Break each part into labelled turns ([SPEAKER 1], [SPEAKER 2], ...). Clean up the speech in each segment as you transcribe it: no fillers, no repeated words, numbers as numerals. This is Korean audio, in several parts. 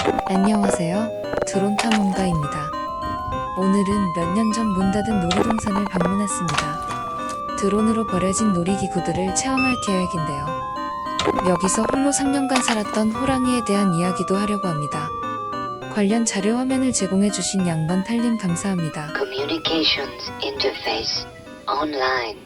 [SPEAKER 1] 안녕하세요. 드론 탐험가입니다. 오늘은 몇 년 전 문 닫은 놀이동산을 방문했습니다. 드론으로 버려진 놀이기구들을 체험할 계획인데요. 여기서 홀로 3년간 살았던 호랑이에 대한 이야기도 하려고 합니다. 관련 자료 화면을 제공해주신 양반 탈님 감사합니다.
[SPEAKER 2] Communications interface online.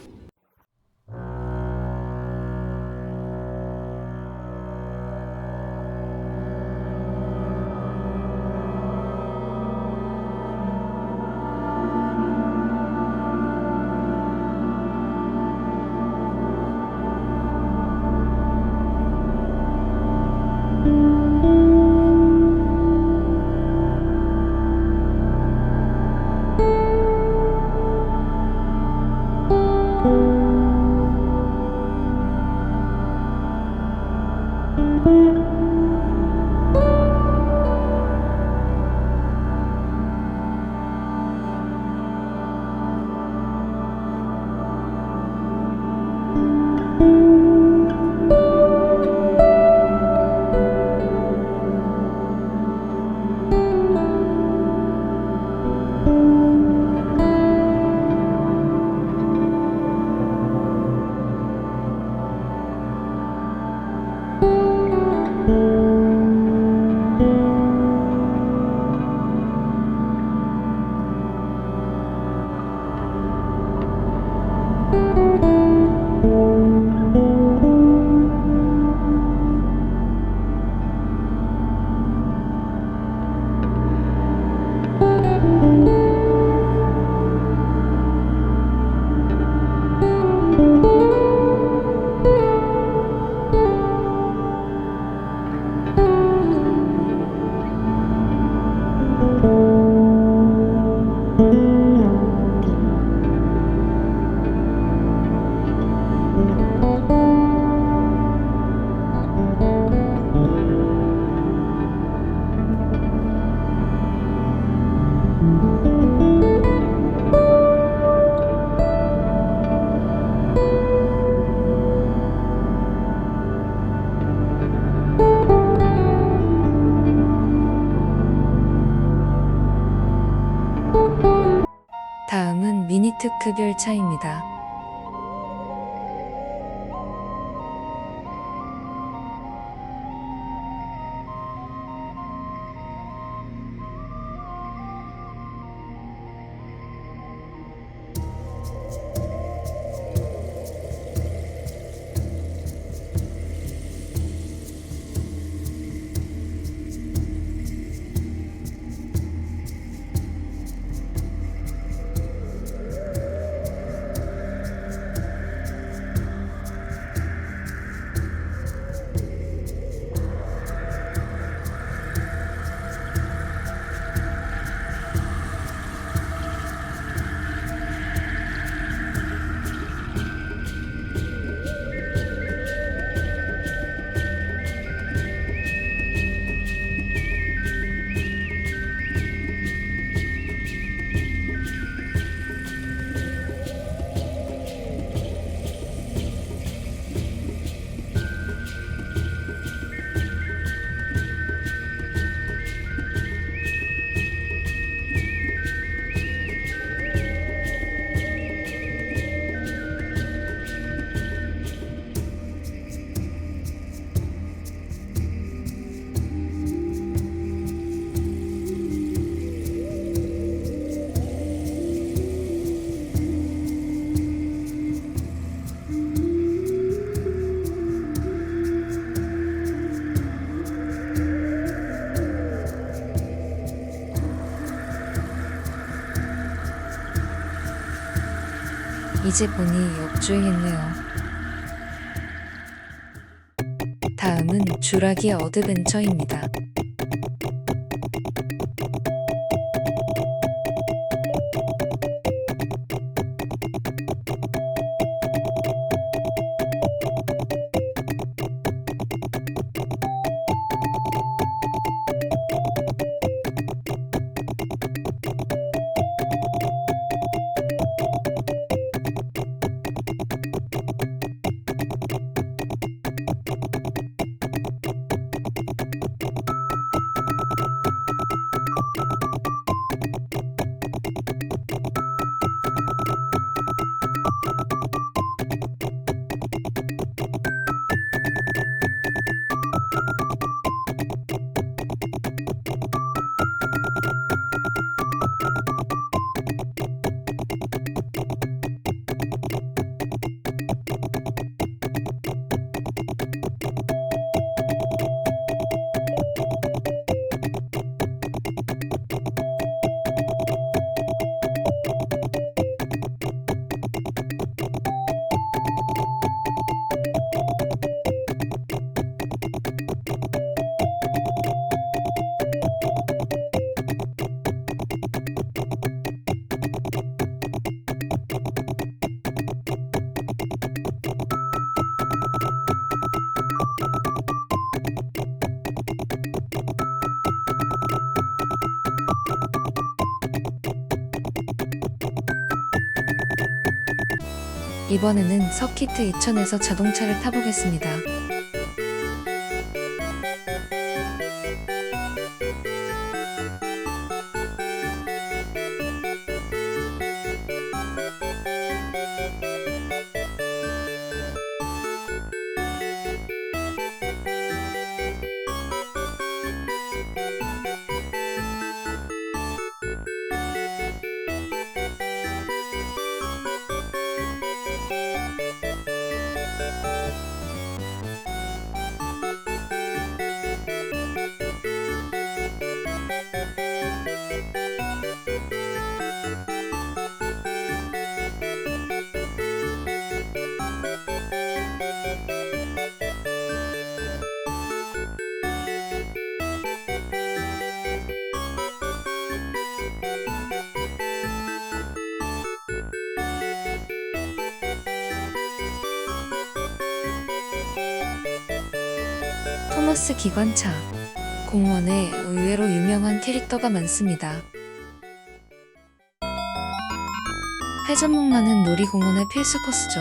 [SPEAKER 1] 다음은 미니 특급 열차입니다. 이제 보니 역주행했네요. 다음은 주라기 어드벤처입니다. 이번에는 서키트 2000에서 자동차를 타보겠습니다. 토머스 기관차. 공원에 의외로 유명한 캐릭터가 많습니다. 회전목 많은 놀이공원의 필수 코스죠.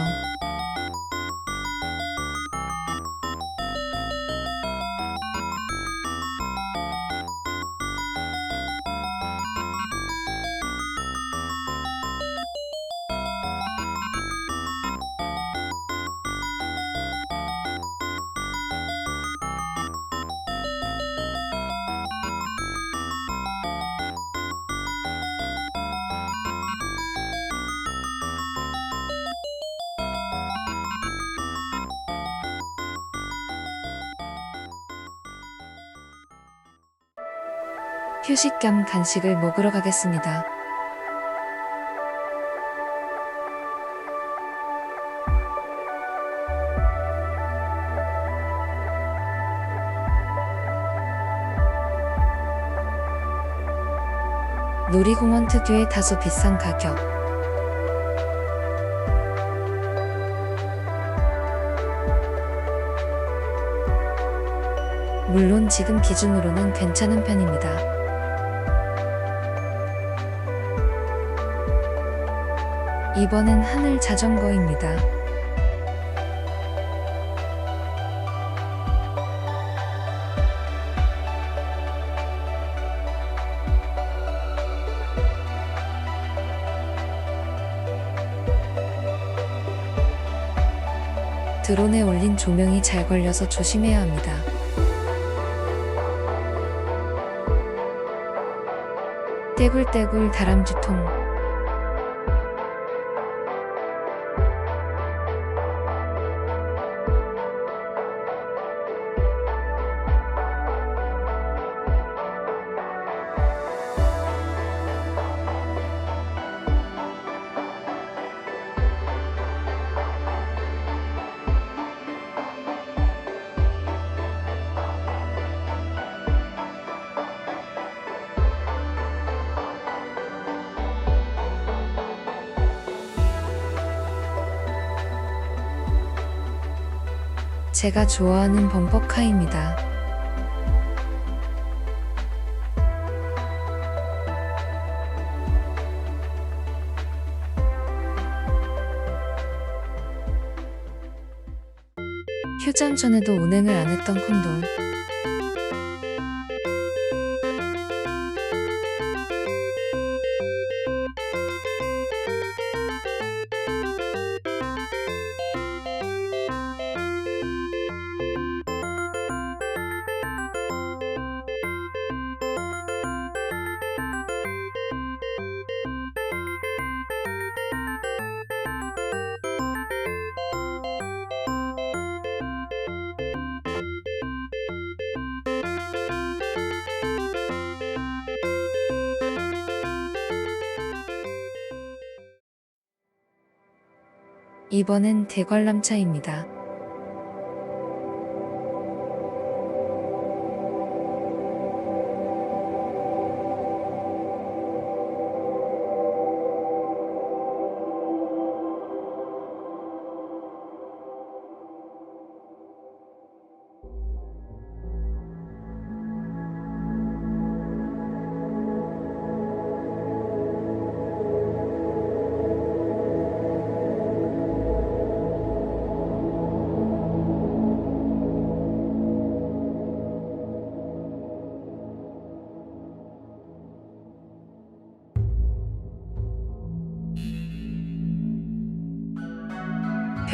[SPEAKER 1] 휴식 겸 간식을 먹으러 가겠습니다. 놀이공원 특유의 다소 비싼 가격. 물론 지금 기준으로는 괜찮은 편입니다. 이번엔 하늘 자전거입니다. 드론에 올린 조명이 잘 걸려서 조심해야 합니다. 떼굴떼굴 다람쥐통. 제가 좋아하는 범퍼카입니다. 휴장 전에도 운행을 안 했던 콘돌. 이번엔 대관람차입니다.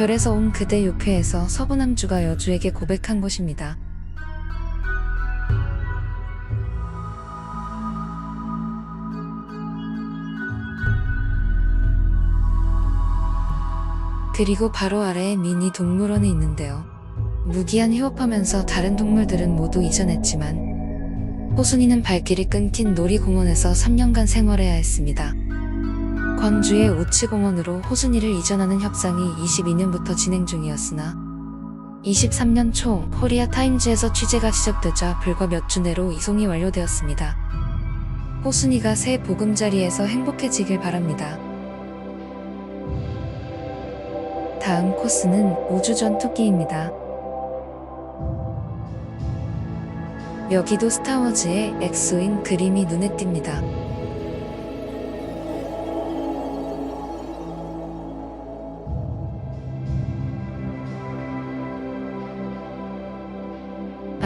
[SPEAKER 1] 별에서 온 그대 육회에서 서부남주가 여주에게 고백한 곳입니다. 그리고 바로 아래에 미니 동물원이 있는데요. 무기한 휴업하면서 다른 동물들은 모두 이전했지만 호순이는 발길이 끊긴 놀이공원에서 3년간 생활해야 했습니다. 광주의 우치공원으로 호순이를 이전하는 협상이 22년부터 진행 중이었으나 23년 초 코리아 타임즈에서 취재가 시작되자 불과 몇 주 내로 이송이 완료되었습니다. 호순이가 새 보금자리에서 행복해지길 바랍니다. 다음 코스는 우주전투기입니다. 여기도 스타워즈의 엑스윙 그림이 눈에 띕니다.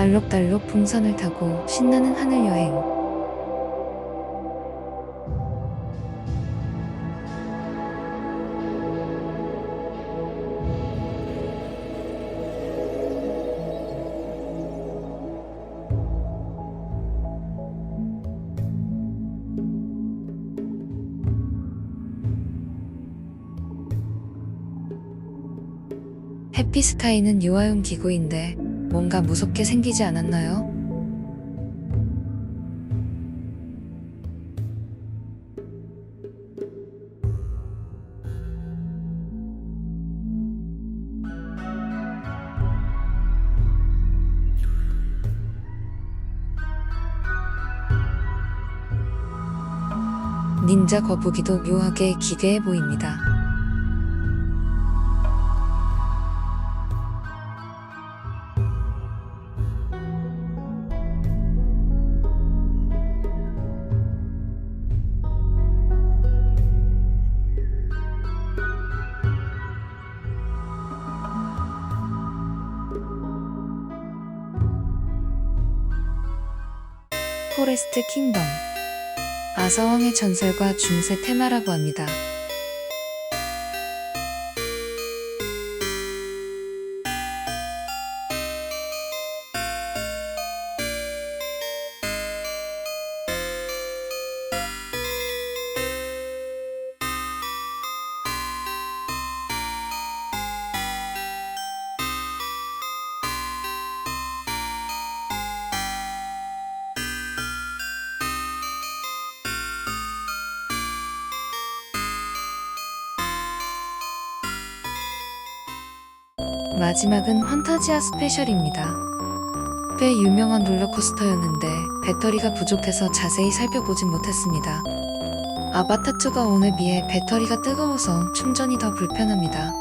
[SPEAKER 1] 알록달록 풍선을 타고 신나는 하늘 여행. 해피스카이는 유아용 기구인데 뭔가 무섭게 생기지 않았나요? 닌자 거북이도 묘하게 기괴해 보입니다. 포레스트 킹덤. 아서왕의 전설과 중세 테마라고 합니다. 마지막은 환타지아 스페셜입니다. 꽤 유명한 롤러코스터였는데 배터리가 부족해서 자세히 살펴보진 못했습니다. 아바타2가 온에 비해 배터리가 뜨거워서 충전이 더 불편합니다.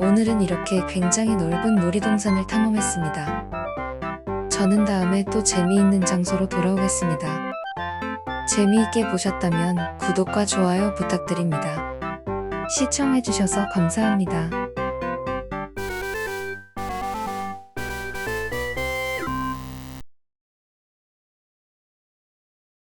[SPEAKER 1] 오늘은 이렇게 굉장히 넓은 놀이동산을 탐험했습니다. 저는 다음에 또 재미있는 장소로 돌아오겠습니다. 재미있게 보셨다면 구독과 좋아요 부탁드립니다. 시청해주셔서 감사합니다.